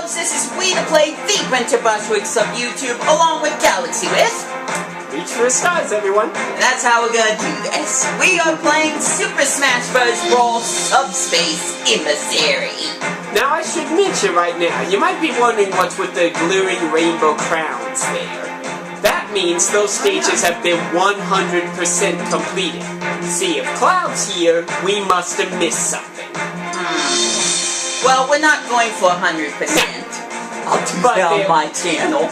folks, this is We The Play, the Winter Bushwicks of YouTube, along with Galaxy with... Reach for the stars, everyone. That's how we're gonna do this. We are playing Super Smash Bros. Brawl Subspace Emissary. Now I should mention right now, you might be wondering what's with the glittering rainbow crowns there. That means those stages have been 100% completed. See, if Cloud's here, we must have missed something. Well, we're not going for 100%. I'll do that on my channel.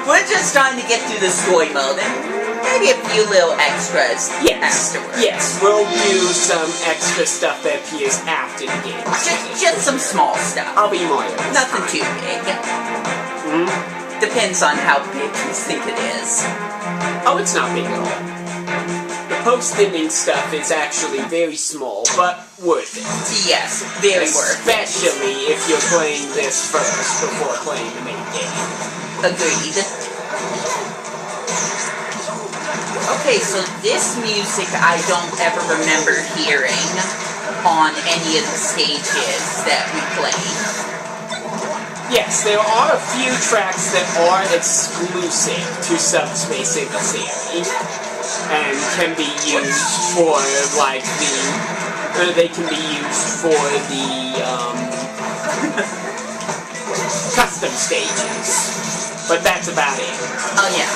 We're just trying to get through the story mode and maybe a few little extras afterwards. Yes, we'll do some extra stuff that appears after the game. Just some small stuff. I'll be more. Nothing too big. Depends on how big you think it is. Oh, it's not big at all. The post-ending stuff is actually very small, but worth it. Yes, very worth it. Especially if you're playing this first before playing the main game. Agreed. Okay, so this music I don't ever remember hearing on any of the stages that we played. Yes, there are a few tracks that are exclusive to Subspace Emissary and can be used for, like, they can be used for the, custom stages. But that's about it. Oh, yeah.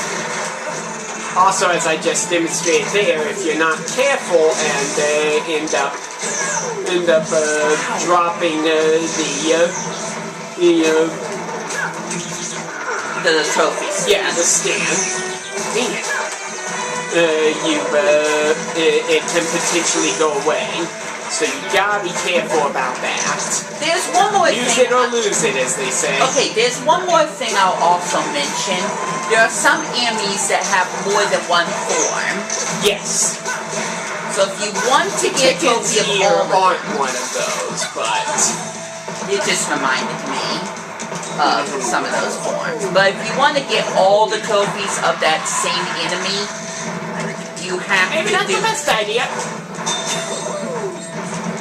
Also, as I just demonstrated there, if you're not careful and end up dropping the trophies. Yeah, the stand. Dang it. It can potentially go away. So you gotta be careful about that. There's one more thing. Use it or lose it, as they say. Okay, there's one more thing I'll also mention. There are some enemies that have more than one form. Yes. So if you want to get Tickets trophy here of all aren't one of those, but it just reminded me of some of those forms. But if you want to get all the trophies of that same enemy, you have maybe to not the best idea.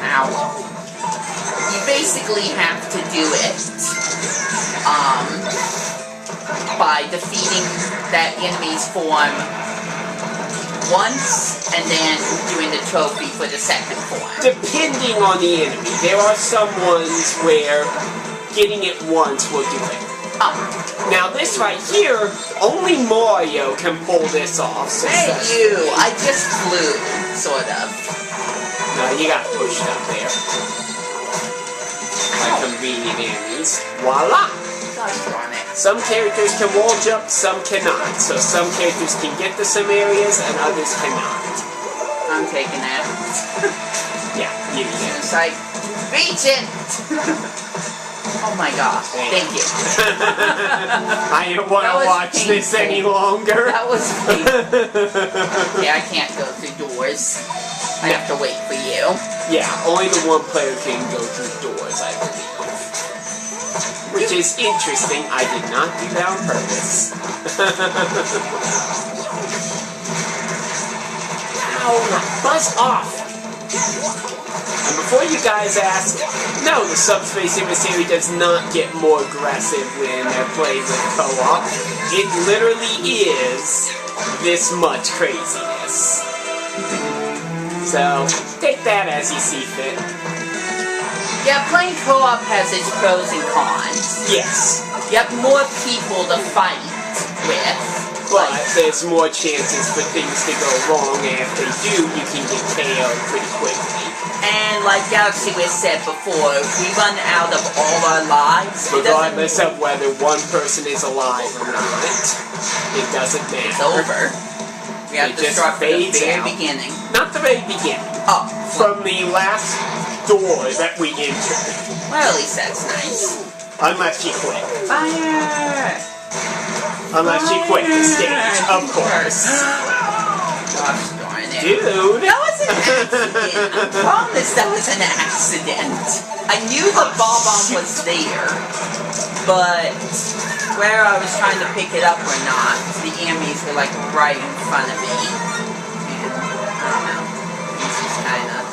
Ow. You basically have to do it by defeating that enemy's form once and then doing the trophy for the second form. Depending on the enemy. There are some ones where getting it once will do it. Now this right here, only Mario can pull this off. Hey you! I just flew, sort of. No, you got pushed up there. Like convenient enemies. Voila! Gosh darn it. Some characters can wall jump, some cannot. So some characters can get to some areas and others cannot. I'm taking that. Yeah, you can. It's like, reach it! Oh my gosh, thank you. I don't want to watch painful. this any longer. That was painful. Okay, I can't go through doors. I have to wait for you. Yeah, only the one player can go through doors, I believe. Which is interesting. I did not do that on purpose. Ow! Buzz off! And before you guys ask, no, the Subspace Emissary does not get more aggressive when they're played with co-op. It literally is this much craziness. So, take that as you see fit. Yeah, playing co-op has its pros and cons. Yes. You have more people to fight with. But there's more chances for things to go wrong, and if they do, you can get KO'd pretty quickly. And like Galaxy Wiz said before, if we run out of all our lives, regardless of whether one person is alive or not, it doesn't matter. It's over. We have to start from the very beginning. Not the very beginning. Oh. From the last door that we entered. Well, at least that's nice. Unless you quit. Fire! Unless you quit the stage, of course. Gosh darn it. Dude! That was an accident. I promise that was an accident. I knew the bomb was there, but where I was trying to pick it up or not, the enemies were like right in front of me. And I don't know. This is kind of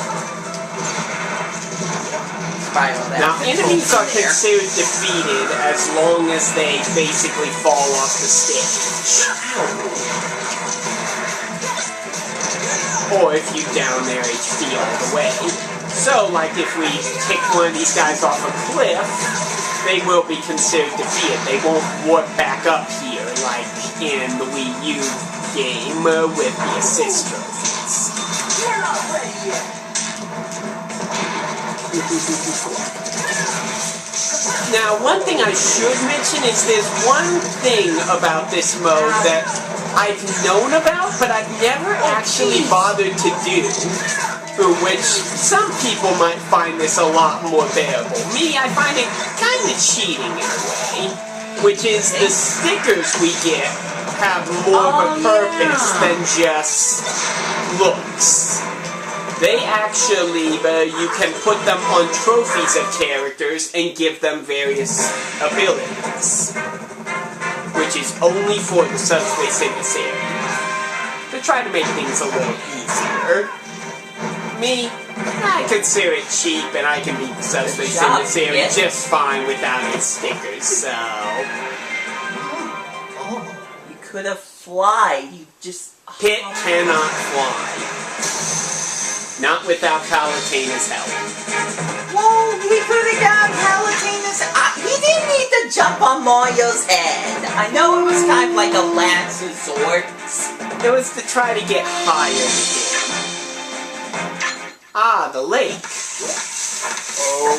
spiral that. Now, enemies are there. considered defeated as long as they basically fall off the stage. Or if you down their HP all the way. So, like if we kick one of these guys off a cliff, they will be considered defeated. They won't warp back up here like in the Wii U game with the assist trophies. Now, one thing I should mention is there's one thing about this mode that I've known about, but I've never actually bothered to do, which some people might find this a lot more bearable. Me, I find it kind of cheating in a way, which is the stickers we get have more of a purpose than just looks. They actually, you can put them on trophies of characters and give them various abilities, which is only for the Subspace Emissary, to try to make things a little easier. Me, I consider it cheap, and I can beat the Subspace Emissary just fine without its stickers, so... Oh, you could have fly. You just... Pit cannot fly. Not without Palutena's help. Whoa, we could have got Palutena's... he didn't need to jump on Mario's head. I know it was kind of like a last resort. It was to try to get higher again. Ah, the lake. Oh.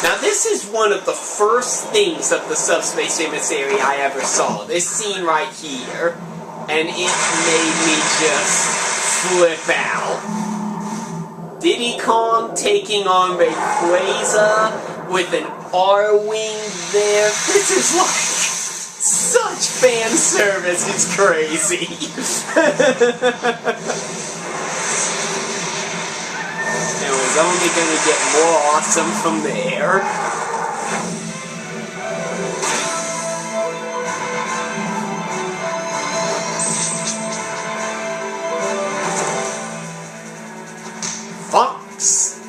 Now this is one of the first things of the Subspace Emissary I ever saw. This scene right here. And it made me just flip out. Diddy Kong taking on Rayquaza with an R-Wing there. This is like such fan service, it's crazy. It was only gonna get more awesome from there. Fox.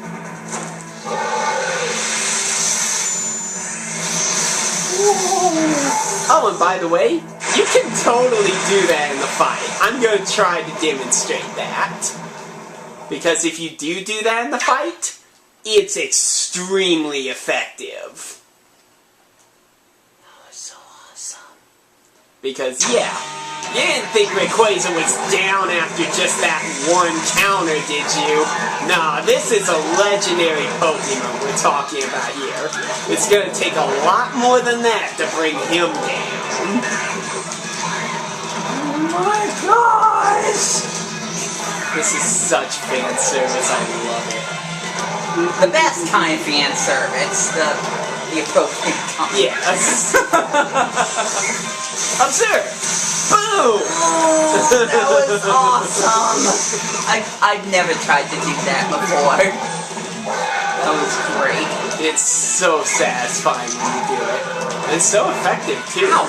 Oh, and by the way, you can totally do that in the fight. I'm going to try to demonstrate that. Because if you do that in the fight, it's extremely effective. That was so awesome. Because, yeah, you didn't think Rayquaza was down after just that one counter, did you? Nah, this is a legendary Pokemon we're talking about here. It's gonna take a lot more than that to bring him down. Oh my gosh! This is such fan service, I love it. The best kind of fan service, the appropriate kind. Yes. Observe! Boom! Oh, that was awesome! I've never tried to do that before. That was great. It's so satisfying when you do it. And so effective, too. Ow.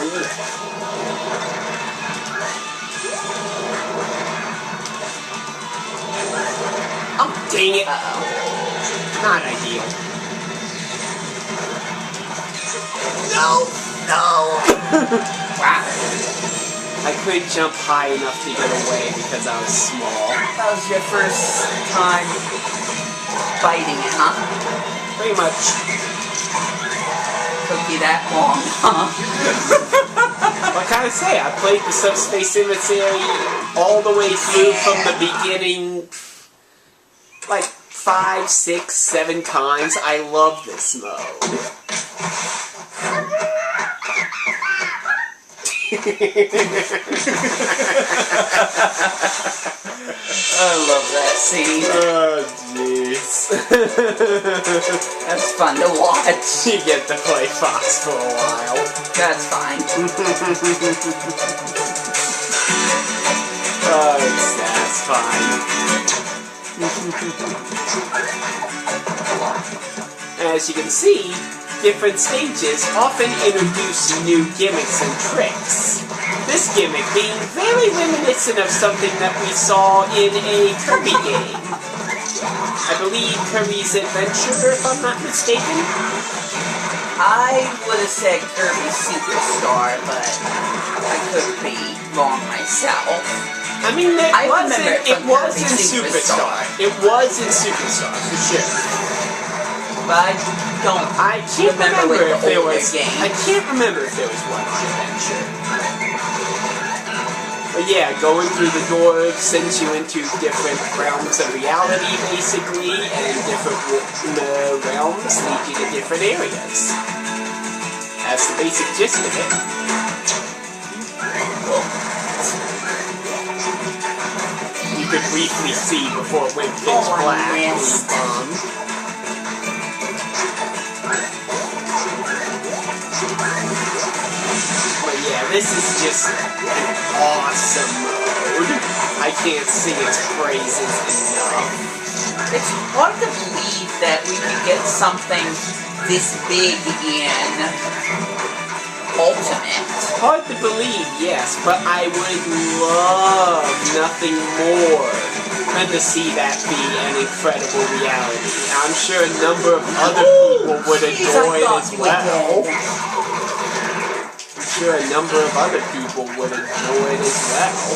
Oh, dang it. Uh-oh. Not ideal. No! No! Wow. I couldn't jump high enough to get away because I was small. That was your first time fighting it, huh? Pretty much. Took you that long, huh? What can I say? I played the Subspace Emissary all the way through from the beginning, like 5, 6, 7 times. I love this mode. I love that scene. Oh, jeez. That's fun to watch. You get to play Fox for a while. That's fine. Oh, that's fine. As you can see, different stages often introduce new gimmicks and tricks. This gimmick being very reminiscent of something that we saw in a Kirby game. I believe Kirby's Adventure, if I'm not mistaken. I would have said Kirby Superstar, but I could be wrong myself. I mean, it was in Superstar. Superstar. It was in Superstar, for sure. But I can't remember if there was. Games. I can't remember if there was one on Adventure. But yeah, going through the door sends you into different realms of reality, basically, and different realms lead you to different areas. That's the basic gist of it. You could briefly see before it went pitch black. But yeah, this is just an awesome mode. I can't sing its praises enough. It's hard to believe that we could get something this big in Ultimate. Hard to believe, yes, but I would love nothing more than to see that be an incredible reality. I'm sure a number of other people would adore it as well. I'm sure a number of other people would adore it as well.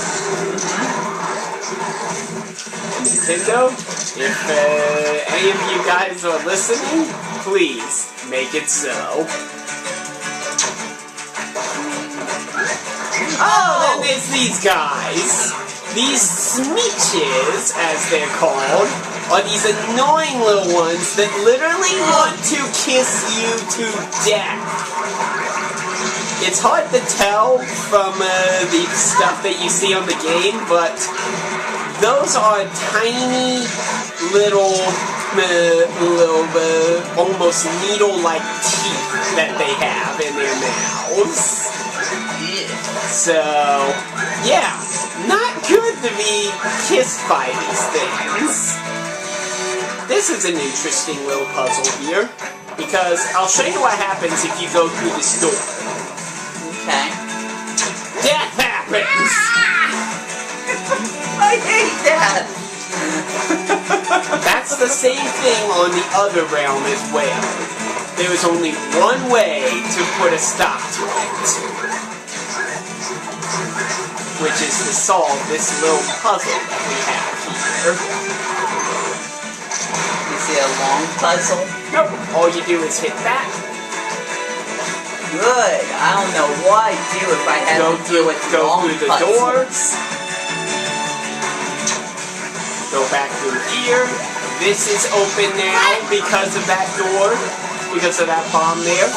And Nintendo, if any of you guys are listening, please make it so. Oh, then there's these guys. These Smeeches, as they're called, are these annoying little ones that literally want to kiss you to death. It's hard to tell from the stuff that you see on the game, but those are tiny little almost needle-like teeth that they have in their mouths. So, yeah, not good to be kissed by these things. This is an interesting little puzzle here, because I'll show you what happens if you go through this door. Okay. Death happens! I hate that! That's the same thing on the other realm as well. There is only one way to put a stop to it, which is to solve this little puzzle that we have here. Is it a long puzzle? Nope. All you do is hit that. Good. I don't know what I'd do if I had to deal with long puzzles. Go through the doors. Go back through here. This is open now because of that door. Because of that bomb there.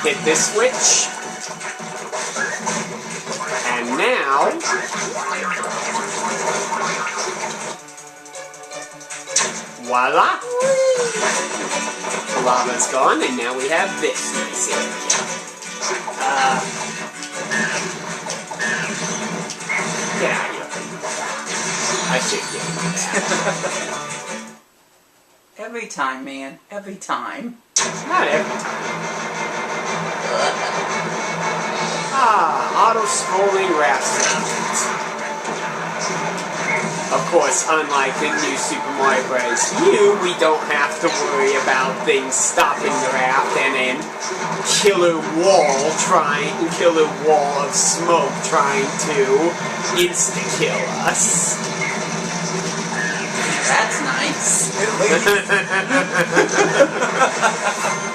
Hit this switch. And now, voila! The lava's gone, and now we have this nice area. Get out of here. I should get it. Every time, man. Every time. Not every time. Auto-scrolling raft. Of course, unlike the new Super Mario Bros. U, we don't have to worry about things stopping the raft and a killer wall of smoke trying to insta-kill us. That's nice.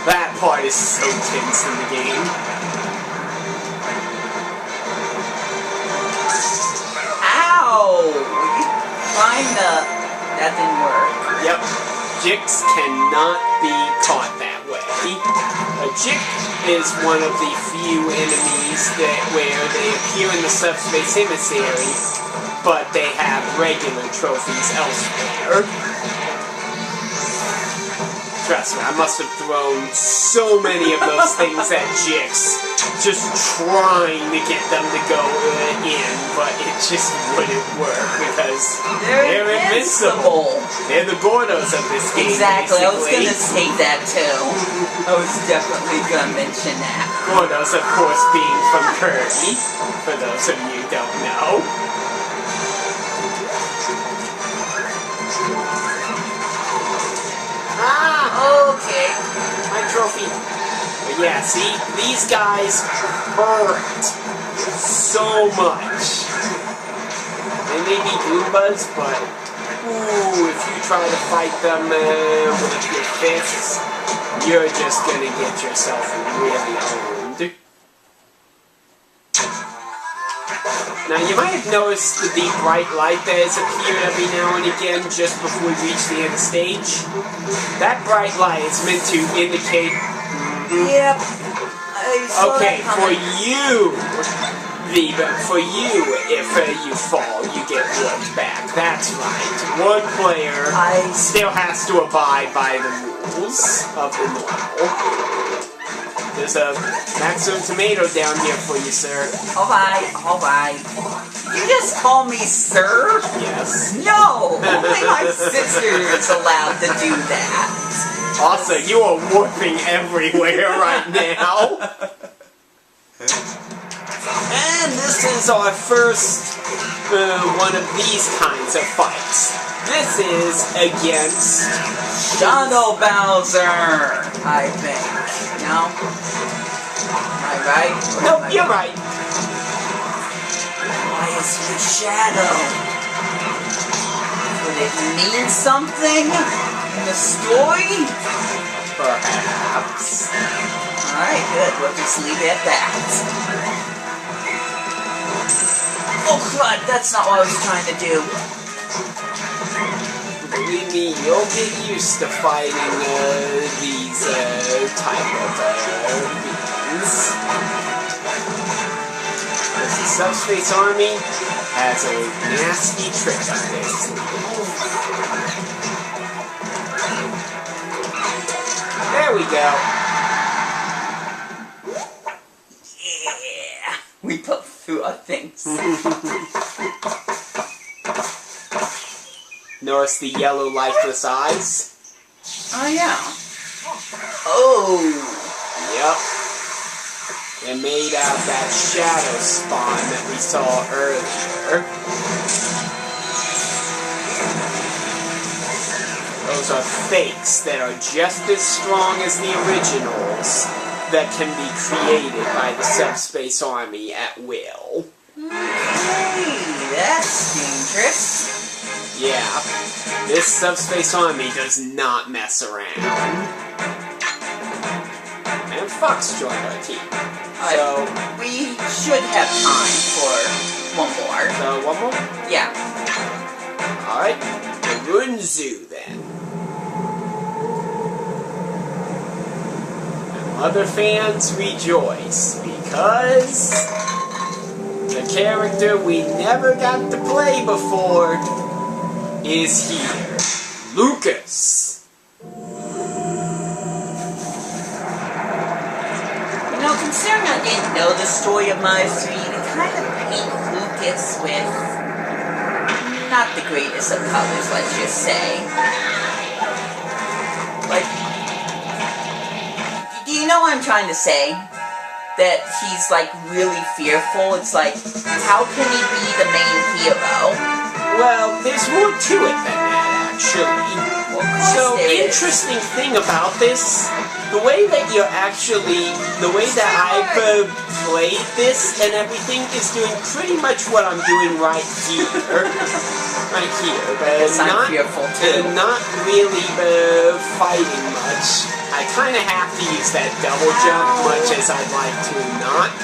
That part is so tense in the game. That didn't work. Yep. Jicks cannot be caught that way. A Jick is one of the few enemies where they appear in the Subspace Emissary, but they have regular trophies elsewhere. Trust me, I must have thrown so many of those things at Jicks, just trying to get them to go in, but it just wouldn't work because they're invincible. They're the Gordos of this game. Exactly, basically. I was gonna say that too. I was definitely gonna mention that. Gordos, of course, being from Kirby, for those of you who don't know. trophy. But yeah, see, these guys hurt so much. They may be Goombas, but ooh, if you try to fight them with your fists, you're just gonna get yourself really owned. Now, you might have noticed the deep bright light that has appeared every now and again just before we reach the end of the stage. That bright light is meant to indicate... Yep. Okay, for you, if you fall, you get looked back. That's right. One player still has to abide by the rules of the normal. There's a maximum tomato down here for you, sir. Alright. You just call me sir? Yes. No! Only my sister is allowed to do that. Also, you are warping everywhere right now. And this is our first one of these kinds of fights. This is against Shadow Bowser, I think. No? Am I right? Nope, you're right. Why is he a shadow? Could it mean something in the story? Perhaps. Alright, good. We'll just leave it at that. Oh crud, that's not what I was trying to do. Believe me, you'll get used to fighting these type of beings. Because the Subspace Army has a nasty trick up their sleeve. There we go. Yeah. We put through our things. Notice the yellow lifeless eyes? Oh yeah. Oh. Yep. They're made out of that shadow spawn that we saw earlier. Those are fakes that are just as strong as the originals that can be created by the Subspace Army at will. Hey, that's dangerous. Yeah, this Subspace Army does not mess around. And Fox joined our team. So we should have time for one more. So one more? Yeah. Alright, the Ruin Zoo then. And other fans rejoice because the character we never got to play before is here. Lucas. You know, considering I didn't know the story of Emissary, it kind of paint Lucas with not the greatest of colors, let's just say. Like, do you know what I'm trying to say? That he's like really fearful. It's like, how can he be the main hero? Well, there's more to it than that, actually. Well, so, the interesting thing about this, the way that I've played this and everything is doing pretty much what I'm doing right here. Right here. But not really fighting much. I kind of have to use that double jump, much as I'd like to not.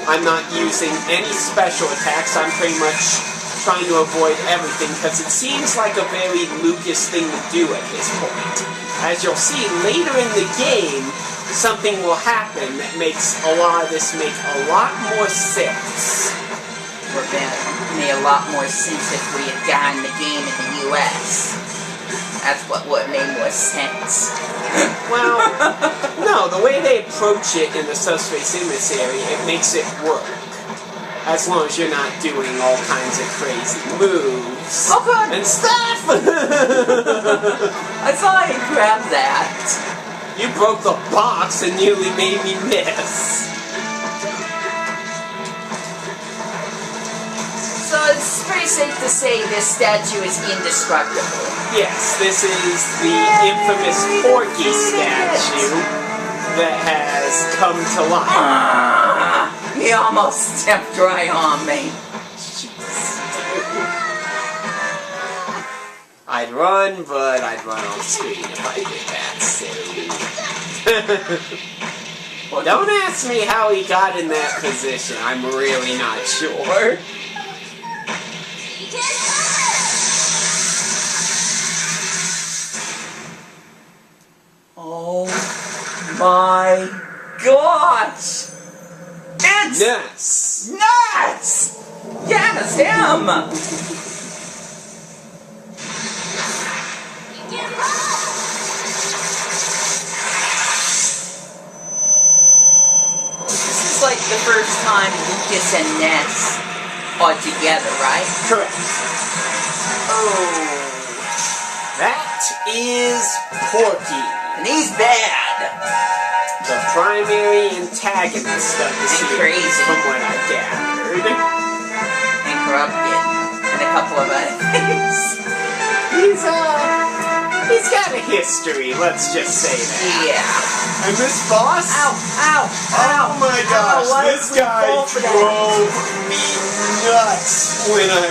I'm not using any special attacks. I'm pretty much trying to avoid everything, because it seems like a very Lucas thing to do at this point. As you'll see later in the game, something will happen that makes a lot of this make a lot more sense. Would have made a lot more sense if we had gotten the game in the US. That's what would have made more sense. Well, no, the way they approach it in the Subspace Emissary, it makes it work. As long as you're not doing all kinds of crazy moves and stuff. I thought I grabbed that. You broke the box and nearly made me miss. So it's pretty safe to say this statue is indestructible. Yes, this is the infamous Porky statue. that has come to life. He almost stepped right on me. I'd run, but I'd run off screen if I did that, so... Don't ask me how he got in that position. I'm really not sure. Oh my gosh! It's Yes! nuts! Yes, him! This is like the first time Lucas and Ness are together, right? Correct. Oh... That is Porky. And he's bad. The primary antagonist of the series, crazy. from what I gathered. And corrupted. And a couple of other things. He's got a history, let's just say that. Yeah. And this boss? Ow, ow, ow. Oh my gosh, Ow, this guy drove me nuts when I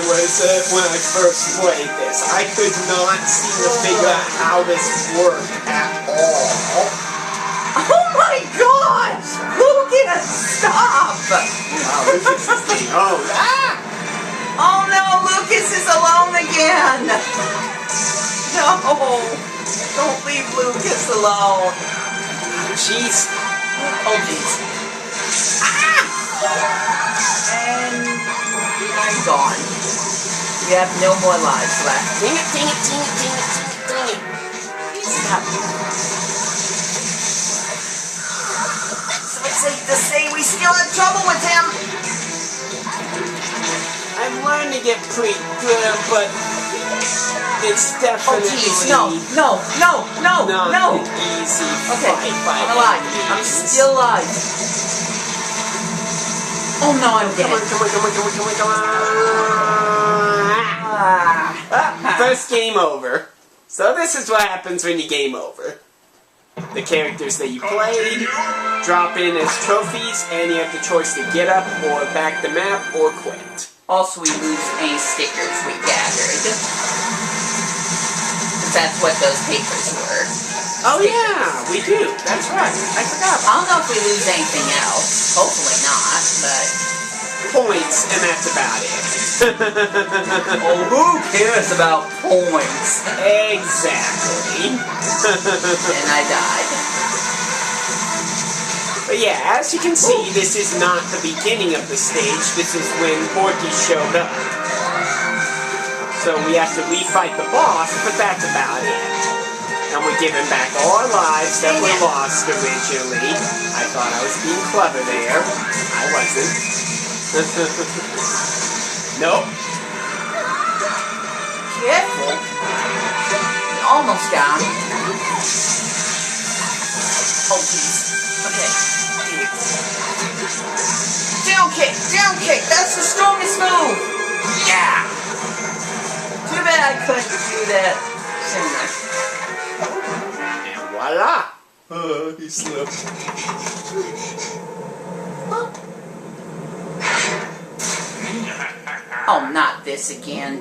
first played this. I could not seem to figure out how this worked at all. Oh my gosh! Lucas, stop! Wow, Lucas is being... Oh, ah! Oh no, Lucas is alone again! No! Don't leave Lucas alone! Jeez. Oh jeez. Ah! And I'm gone. We have no more lives left. Dang it, dang it, dang it, dang it, dang it, dang it. Stop. So it's safe to say we still have trouble with him. I've learned to get pretty good, but it's Oh definitely jeez, no, no, no, no, not no. an easy Okay, fight by I'm alive. any I'm means. still alive. Oh no, I'm dead. Come on, come on, come on, come on, come on, come on. Ah. First game over. So this is what happens when you game over. The characters that you played drop in as trophies, and you have the choice to get up or back the map or quit. Also, we lose any stickers we gathered. That's what those papers were. Oh yeah, we do. That's right. I forgot. I don't know if we lose anything else. Hopefully not, but... Points, and that's about it. Oh, who cares about points? Exactly. And I died. But yeah, as you can see, this is not the beginning of the stage. This is when Porky showed up. So we have to refight the boss, but that's about it. And we give him back all our lives that were lost originally. I thought I was being clever there. I wasn't. Nope. Careful. Almost down. Oh, jeez. Okay. Down kick. That's the strongest move. Yeah. Too bad I couldn't do that sooner. And voila. He slipped. Oh, not this again.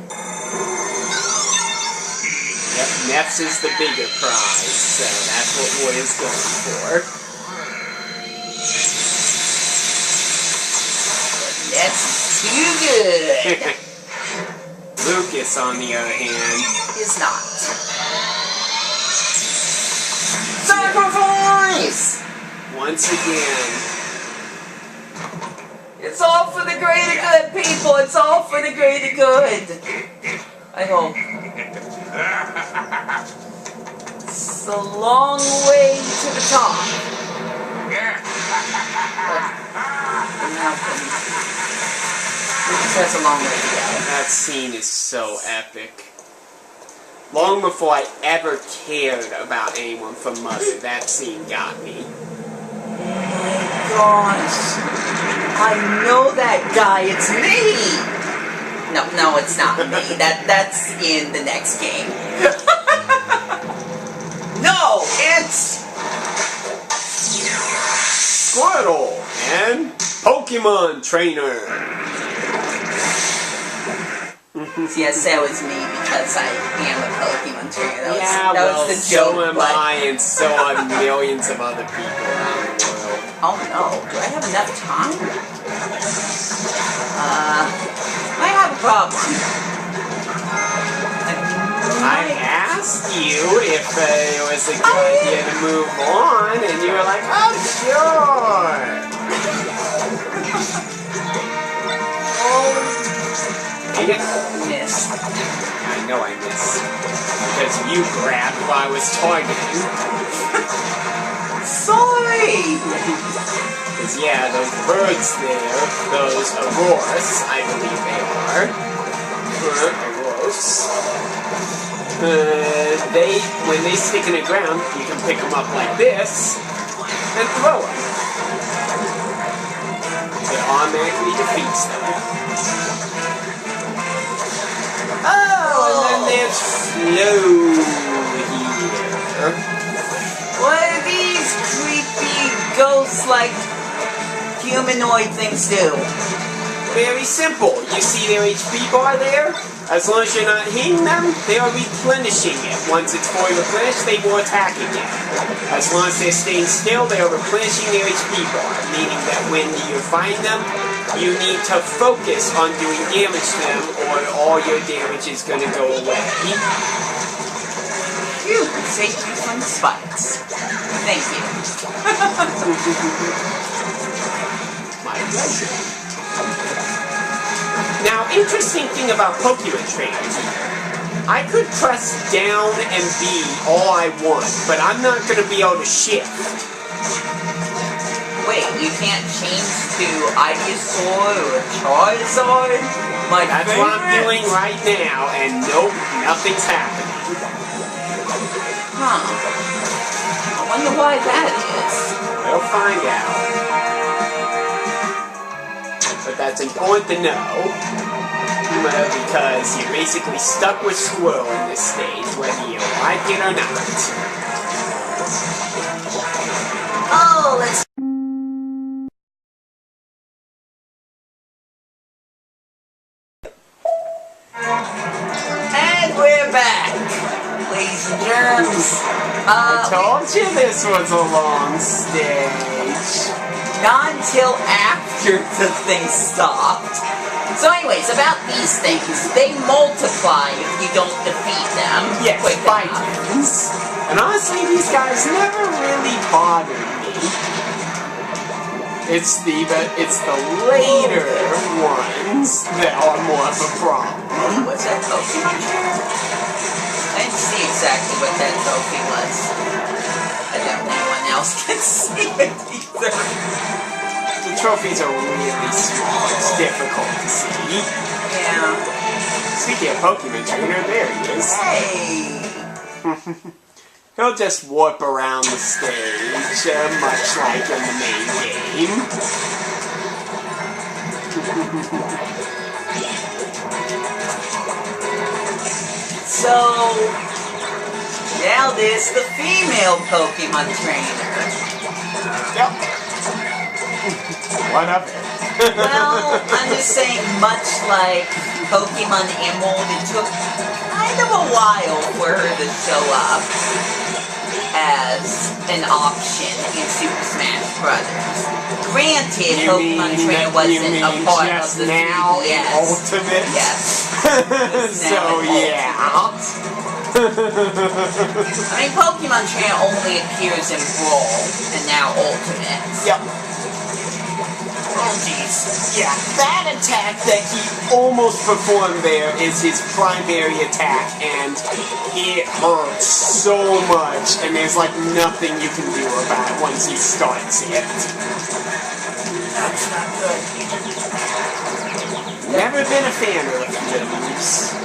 Yep, Neff's is the bigger prize, so that's what Wood is going for. That's too good. Lucas, on the other hand, Is not. Sacrifice! once again, It's all for the greater good, people. It's all for the greater good. I hope. It's a long way to the top. That's a long way to go. that scene is so epic. Long before I ever cared about anyone from Mother, that scene got me. Oh my gosh. I know that guy. It's me. No, it's not me. That's in the next game. No, it's Squirtle and Pokemon Trainer. Yes, that was me because I am a Pokemon trainer. That was the joke. So am I, and so are millions of other people around the world. Oh no, do I have enough time? I have a problem. I asked you if it was a good idea to move on, and you were like, oh, sure. Missed. I know I missed. Because you grabbed while I was targeting. Sorry! Because, yeah, those birds there, those Auroras, I believe they are. Auroras. When they stick in the ground, you can pick them up like this and throw them. It automatically defeats them. Oh, and then there's Flo here. What do these creepy ghost-like humanoid things do? Very simple. You see their HP bar there? As long as you're not hitting them, they are replenishing it. Once it's fully replenished, they will attack again. As long as they're staying still, they are replenishing their HP bar, meaning that when you're fighting them, you need to focus on doing damage to them, or all your damage is going to go away. You saved me from the spikes. Thank you. My pleasure. Now, interesting thing about Pokemon trainers here. I could press down and B all I want, but I'm not going to be able to shift. Wait, you can't change to Ivysaur or Charizard? That's what I'm doing right now, and nope, nothing's happening. Huh. I wonder why that is. We'll find out. But that's important to know, because you're basically stuck with Squirrel in this stage, whether you like it or not. Oh, let's... And we're back, ladies and germs. I told you this was a long stage. Not until after the thing stopped. So anyways, about these things, they multiply if you don't defeat them. Yes, Titans. And honestly, these guys never really bothered me. It's the later ones that are more of a problem. What's that Pokemon trainer? I didn't see exactly what that trophy was. I doubt anyone else can see it either. The trophies are really small. It's difficult to see. Yeah. Speaking of Pokemon trainer, there he is. Hey! He'll just warp around the stage, much like in the main game. So, now there's the female Pokemon trainer. Yep. What of it? Well, I'm just saying, much like Pokemon Emerald, it took kind of a while for her to show up as an option in Super Smash Brothers. Granted, Pokemon Trainer wasn't a part of the now Ultimate. Yes. So yeah. I mean, Pokemon Trainer only appears in Brawl and now Ultimate. Yep. Oh jeez. Yeah, that attack that he almost performed there is his primary attack, and it hurts so much, and there's like nothing you can do about it once he starts it. That's not good. Never been a fan of the moves.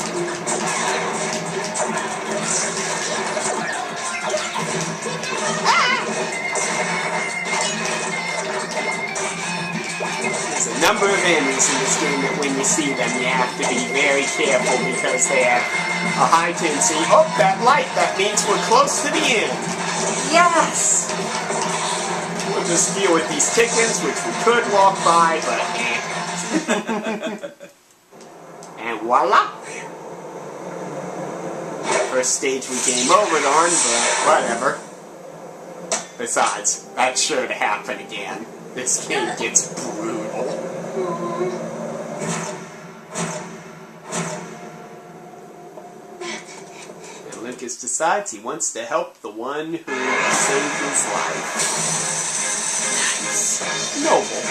There's a number of enemies in this game that when you see them, you have to be very careful because they have a high tendency. Oh, that light, that means we're close to the end. Yes! We're just deal with these chickens, which we could walk by, but eh. And voila! First stage we game over on, but whatever. Besides, that's sure to happen again. This game gets brutal. And Lucas decides he wants to help the one who saved his life. Nice. Noble.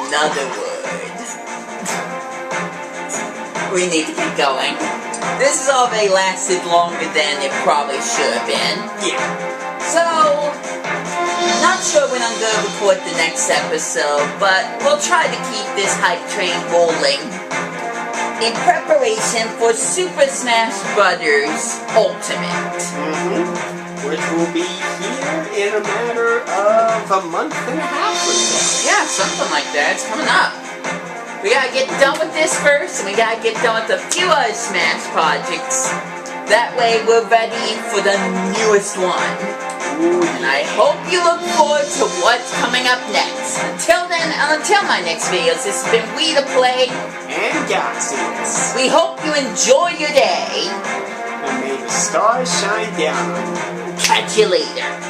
Another word. We need to get going. This survey lasted longer than it probably should have been. Yeah. So, not sure when I'm going to record the next episode, but we'll try to keep this hype train rolling in preparation for Super Smash Bros. Ultimate. Which will be here in a matter of a month and a half or so. Yeah, something like that. It's coming up. We gotta get done with this first, and we gotta get done with a few other Smash projects. That way we're ready for the newest one. Ooh, and I hope you look forward to what's coming up next. Until then, and until my next videos, this has been We The Play and Galaxies. We hope you enjoy your day. And may the stars shine down on you. Catch you later.